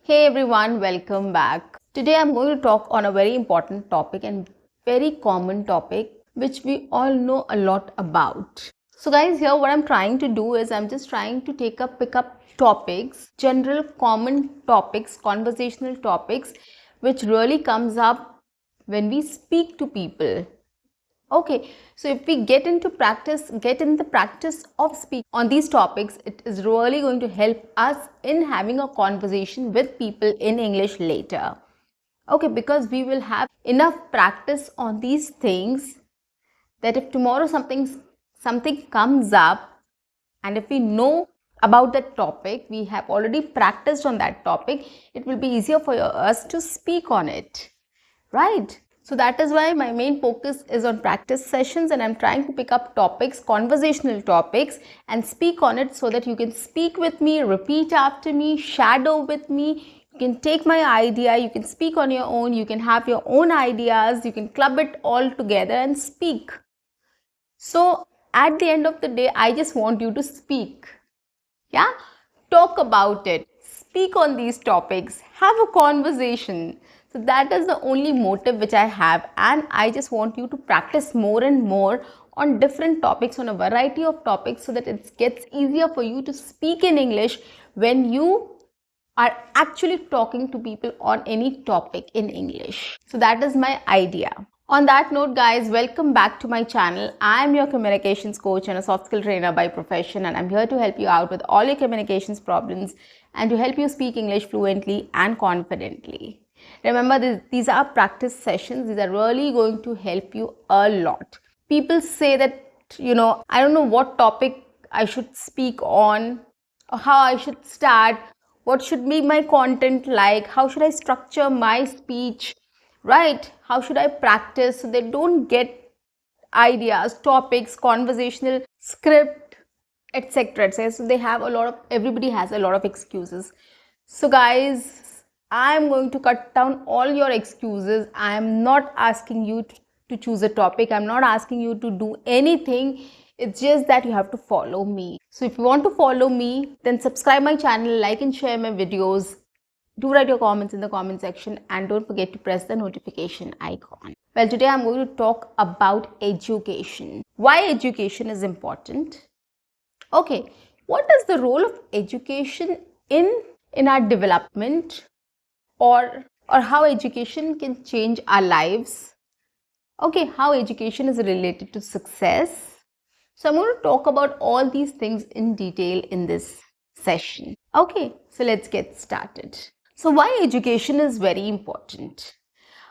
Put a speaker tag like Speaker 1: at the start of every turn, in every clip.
Speaker 1: Hey everyone, welcome back. Today I'm going to talk on a very important topic and very common topic which we all know a lot about. So guys, here what I'm trying to do is I'm just trying to pick up topics, general common topics, conversational topics which really comes up when we speak to people. Okay, so if we get in the practice of speaking on these topics, it is really going to help us in having a conversation with people in English later. Okay, because we will have enough practice on these things that if tomorrow something comes up and if we know about that topic, we have already practiced on that topic, it will be easier for us to speak on it, right? So that is why my main focus is on practice sessions, and I'm trying to pick up topics, conversational topics, and speak on it so that you can speak with me, repeat after me, shadow with me. You can take my idea, you can speak on your own, you can have your own ideas, you can club it all together and speak. So at the end of the day, I just want you to speak. Yeah? Talk about it. Speak on these topics. Have a conversation. So that is the only motive which I have, and I just want you to practice more and more on different topics, on a variety of topics, so that it gets easier for you to speak in English when you are actually talking to people on any topic in English. So that is my idea. On that note, guys, welcome back to my channel. I am your communications coach and a soft skill trainer by profession, and I'm here to help you out with all your communications problems and to help you speak English fluently and confidently. Remember, these are practice sessions. These are really going to help you a lot. People say that, I don't know what topic I should speak on or how I should start. What should be my content like? How should I structure my speech? Right? How should I practice so they don't get ideas, topics, conversational script, etc. etc. So everybody has a lot of excuses. So guys, I'm going to cut down all your excuses. I am not asking you to choose a topic. I'm not asking you to do anything. It's just that you have to follow me. So if you want to follow me, then subscribe my channel, like and share my videos. Do write your comments in the comment section and don't forget to press the notification icon. Well, today I'm going to talk about education. Why education is important? Okay, what is the role of education in our development, or how education can change our lives? Okay, how education is related to success. So I'm going to talk about all these things in detail in this session. Okay, so let's get started. So why education is very important?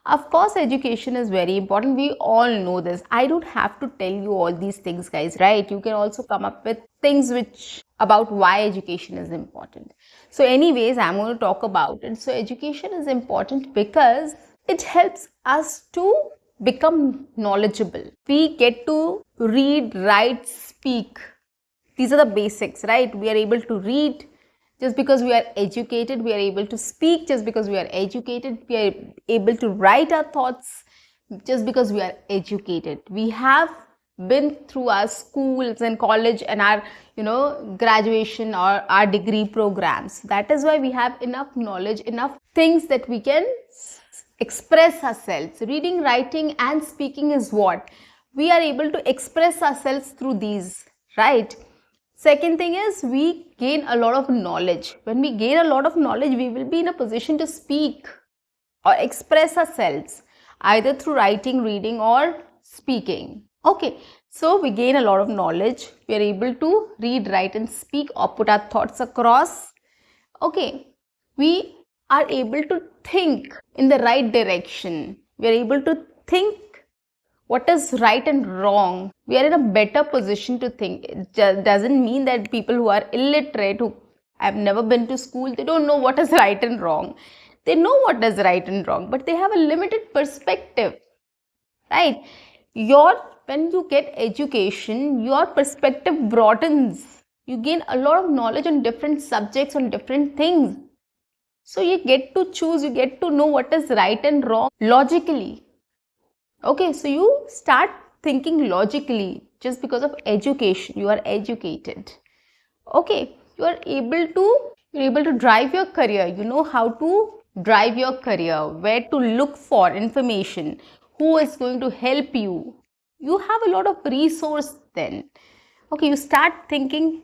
Speaker 1: Of course, education is very important. We all know this. I don't have to tell you all these things, guys, right? You can also come up with things about why education is important. So anyways, I'm going to talk about it. So education is important because it helps us to become knowledgeable. We get to read, write, speak. These are the basics, right? We are able to read. Just because we are educated, we are able to speak. Just because we are educated, we are able to write our thoughts. Just because we are educated, we have been through our schools and college and our graduation or our degree programs. That is why we have enough knowledge, enough things that we can express ourselves. Reading, writing and speaking is what we are able to express ourselves through these, right? Second thing is we gain a lot of knowledge. When we gain a lot of knowledge, we will be in a position to speak or express ourselves either through writing, reading or speaking. Okay, so we gain a lot of knowledge. We are able to read, write and speak or put our thoughts across. Okay, we are able to think in the right direction. We are able to think what is right and wrong. We are in a better position to think. It doesn't mean that people who are illiterate, who have never been to school, they don't know what is right and wrong. They know what is right and wrong, but they have a limited perspective, right? When you get education, your perspective broadens. You gain a lot of knowledge on different subjects, on different things. So you get to choose, you get to know what is right and wrong logically. Okay, so you start thinking logically just because of education. You are educated. Okay, you are able to You're able to drive your career. You know how to drive your career, where to look for information, who is going to help you. You have a lot of resource then. Okay, you start thinking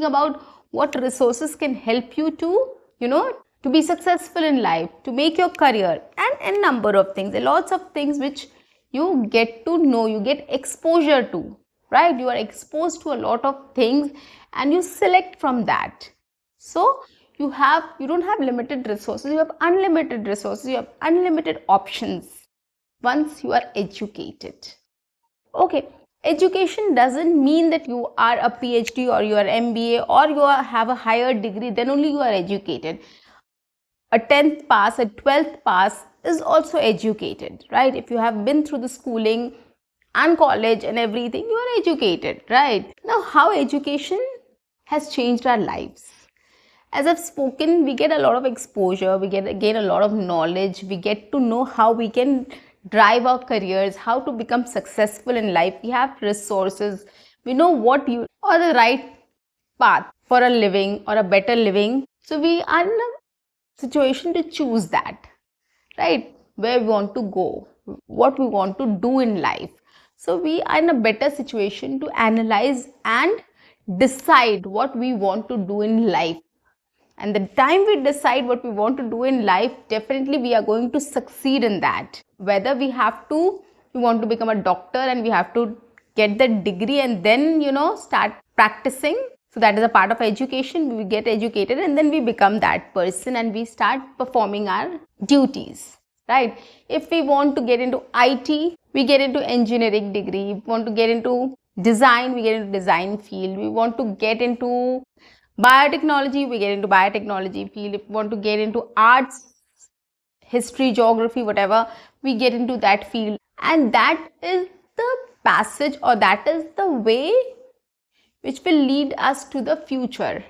Speaker 1: about what resources can help you to, to be successful in life, to make your career, and a number of things. There are lots of things which you get to know, you get exposure to, right? You are exposed to a lot of things and you select from that. So you don't have limited resources, you have unlimited resources, you have unlimited options once you are educated. Okay, education doesn't mean that you are a PhD or you are MBA or have a higher degree, then only you are educated. A 10th pass, a 12th pass is also educated, right? If you have been through the schooling and college and everything, you are educated, right? Now, how education has changed our lives? As I've spoken, we get a lot of exposure, we gain a lot of knowledge, we get to know how we can drive our careers, how to become successful in life. We have resources, we know what you are the right path for a living or a better living. So we are in a situation to choose that, right? Where we want to go, what we want to do in life. So we are in a better situation to analyze and decide what we want to do in life. And the time we decide what we want to do in life, definitely we are going to succeed in that. Whether we want to become a doctor and we have to get the degree and then, start practicing. So that is a part of education. We get educated and then we become that person and we start performing our duties, right? If we want to get into IT, we get into engineering degree. If we want to get into design, we get into design field. We want to get into biotechnology, we get into biotechnology field. If we want to get into arts, history, geography, whatever, we get into that field. And that is the passage, or that is the way which will lead us to the future,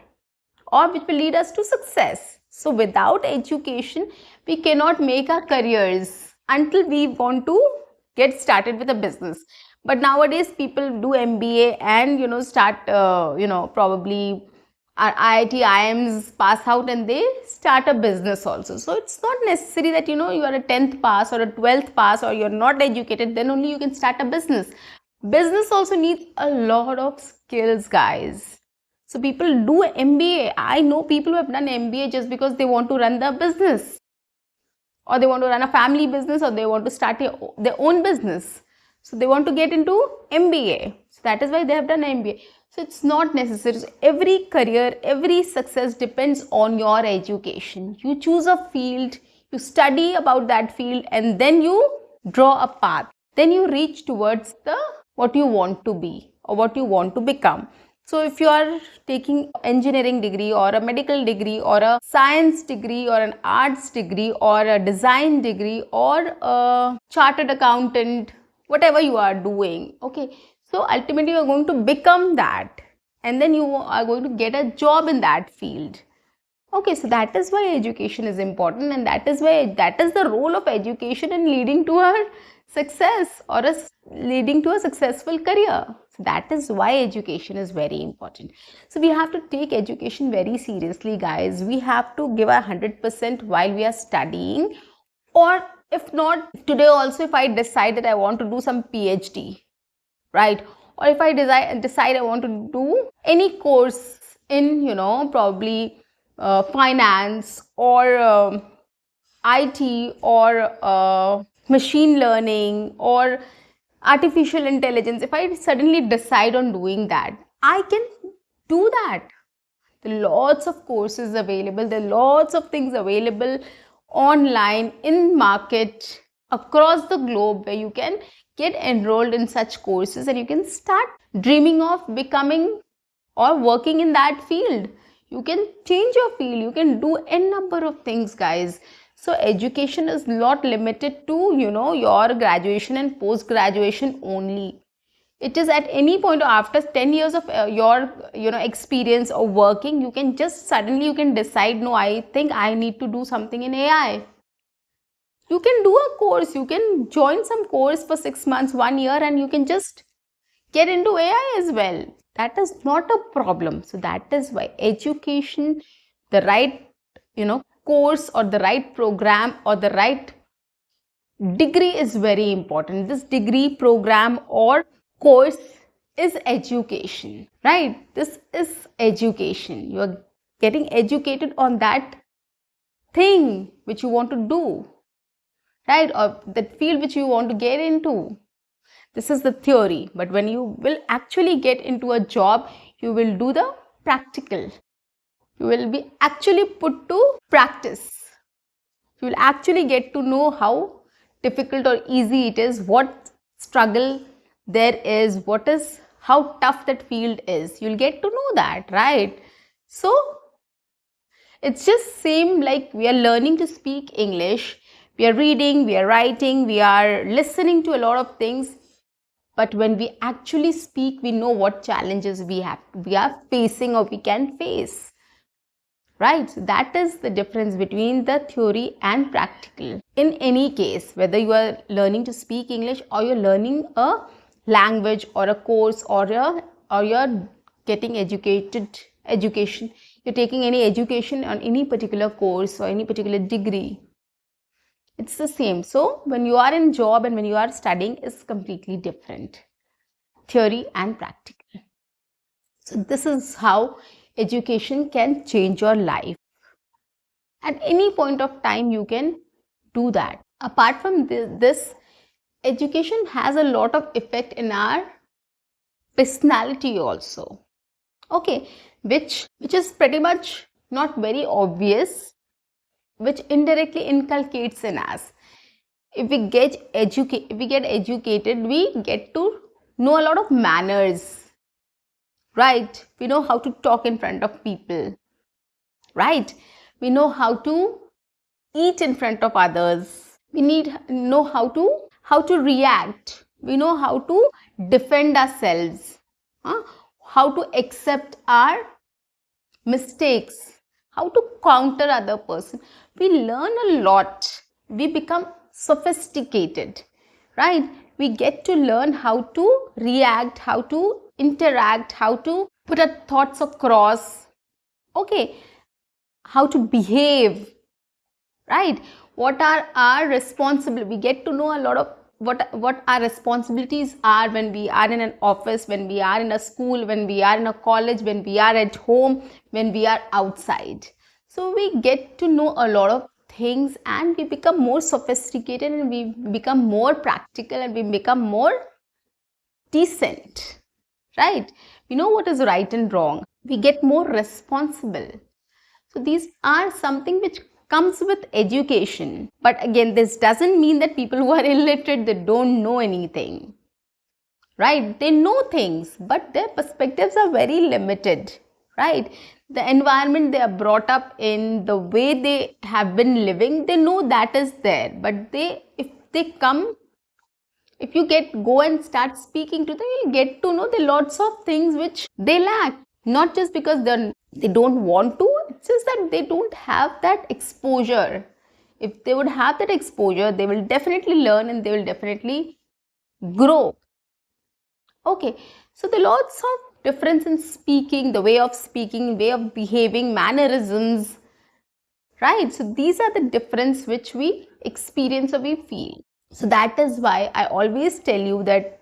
Speaker 1: or which will lead us to success. So without education, we cannot make our careers until we want to get started with a business. But nowadays people do MBA and start probably our IIT IIMs pass out and they start a business also. So it's not necessary that you are a 10th pass or a 12th pass or you're not educated, then only you can start a business. Business also needs a lot of skills, guys. So people do MBA. I know people who have done MBA just because they want to run the business, or they want to run a family business, or they want to start their own business. So they want to get into MBA. So that is why they have done MBA. So it's not necessary. So every career, every success depends on your education. You choose a field, you study about that field, and then you draw a path. Then you reach towards what you want to be or what you want to become. So if you are taking engineering degree or a medical degree or a science degree or an arts degree or a design degree or a chartered accountant, whatever you are doing, okay, so ultimately you are going to become that and then you are going to get a job in that field. Okay, so that is why education is important, and that is the role of education in leading to a success or leading to a successful career. So that is why education is very important. So we have to take education very seriously, guys. We have to give 100% while we are studying, or if not today also, if I decide that I want to do some PhD, right, or if I decide I want to do any course in probably finance or IT or machine learning or artificial intelligence, if I suddenly decide on doing that, I can do that. There are lots of courses available, there are lots of things available online in market across the globe where you can get enrolled in such courses and you can start dreaming of becoming or working in that field. You can change your field, you can do a number of things, guys. So education is not limited to your graduation and post graduation only. It is at any point, or after 10 years of your experience or working, you can just suddenly you can decide, no, I think I need to do something in AI. You can do a course, you can join some course for 6 months, 1 year, and you can just get into AI as well. That is not a problem. So that is why education, the right, course or the right program or the right degree is very important. This degree, program or course is education, right? This is education. You are getting educated on that thing which you want to do, right? Or that field which you want to get into. This is the theory. But when you will actually get into a job, you will do the practical. You will be actually put to practice. You will actually get to know how difficult or easy it is, what struggle there is, how tough that field is. You'll get to know that, right? So it's just same like we are learning to speak English. We are reading, we are writing, we are listening to a lot of things. But when we actually speak, we know what challenges we are facing or we can face. Right? So that is the difference between the theory and practical. In any case, whether you are learning to speak English or you're learning a language or a course or you're getting education, you're taking any education on any particular course or any particular degree, it's the same. So when you are in job and when you are studying, it's completely different. Theory and practical. So this is how education can change your life. At any point of time, you can do that. Apart from this, education has a lot of effect in our personality also. Okay, which is pretty much not very obvious, which indirectly inculcates in us. If we get educated, we get to know a lot of manners, right? We know how to talk in front of people, right? We know how to eat in front of others. We know how to react. We know how to defend ourselves, how to accept our mistakes, how to counter other person. We learn a lot. We become sophisticated, right? We get to learn how to react, how to interact, how to put our thoughts across, okay, how to behave, right? What are our responsibilities? We get to know a lot of what our responsibilities are when we are in an office, when we are in a school, when we are in a college, when we are at home, when we are outside. So we get to know a lot of things and we become more sophisticated and we become more practical and we become more decent, right? We know what is right and wrong. We get more responsible. So these are something which comes with education. But again, this doesn't mean that people who are illiterate, they don't know anything, right? They know things, but their perspectives are very limited, right? The environment they are brought up in, the way they have been living, they know that is there. But if you go and start speaking to them, you'll get to know the lots of things which they lack. Not just because they don't want to, it's just that they don't have that exposure. If they would have that exposure, they will definitely learn and they will definitely grow. Okay, so the lots of difference in speaking, the way of speaking, way of behaving, mannerisms, right? So these are the difference which we experience or we feel. So that is why I always tell you that,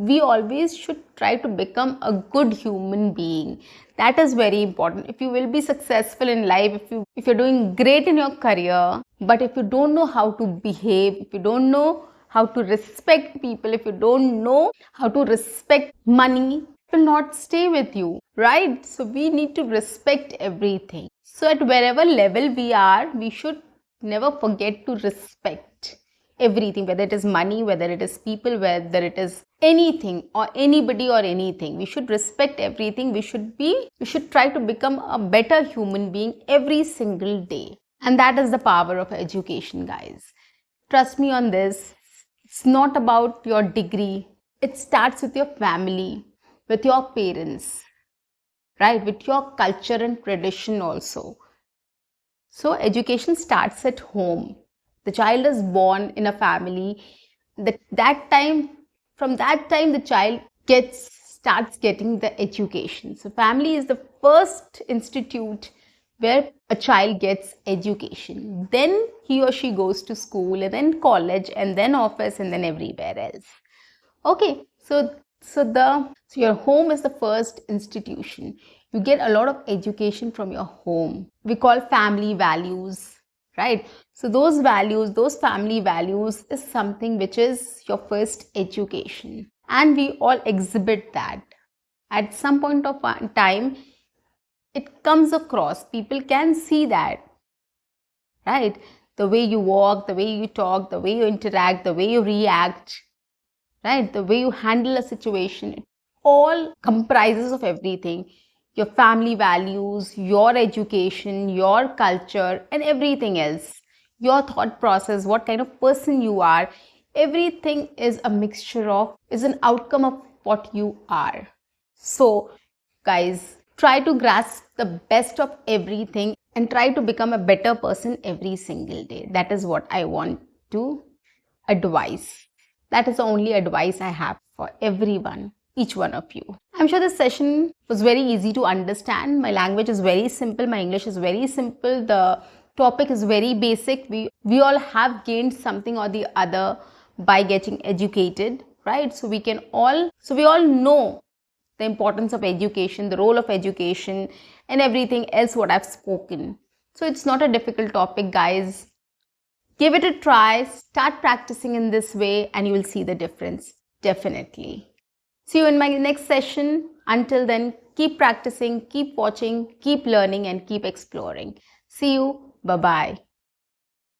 Speaker 1: we always should try to become a good human being. That is very important. If you will be successful in life, if you're doing great in your career, but if you don't know how to behave, if you don't know how to respect people, if you don't know how to respect money, it will not stay with you, right? So we need to respect everything. So at wherever level we are, we should never forget to respect everything, whether it is money, whether it is people, whether it is anything or anybody or anything. We should respect everything. We should try to become a better human being every single day. And that is the power of education, guys. Trust me on this. It's not about your degree. It starts with your family, with your parents, right? With your culture and tradition also. So education starts at home. The child is born in a family. From that time, the child gets starts getting the education. So family is the first institute where a child gets education. Then he or she goes to school and then college and then office and then everywhere else. Okay, so your home is the first institution. You get a lot of education from your home. We call family values, right? So those values, those family values is something which is your first education. And we all exhibit that. At some point of time, it comes across. People can see that, right? The way you walk, the way you talk, the way you interact, the way you react, right? The way you handle a situation, it all comprises of everything. Your family values, your education, your culture, and everything else. Your thought process, what kind of person you are, everything is a mixture of, is an outcome of what you are. So, guys, try to grasp the best of everything and try to become a better person every single day. That is what I want to advise. That is the only advice I have for everyone, each one of you. I'm sure this session was very easy to understand. My language is very simple. My English is very simple. The topic is very basic. We all have gained something or the other by getting educated, right? So we all know the importance of education, the role of education, and everything else what I've spoken. So it's not a difficult topic, guys. Give it a try, start practicing in this way, and you will see the difference, definitely. See you in my next session. Until then, keep practicing, keep watching, keep learning, and keep exploring. See you. Bye-bye.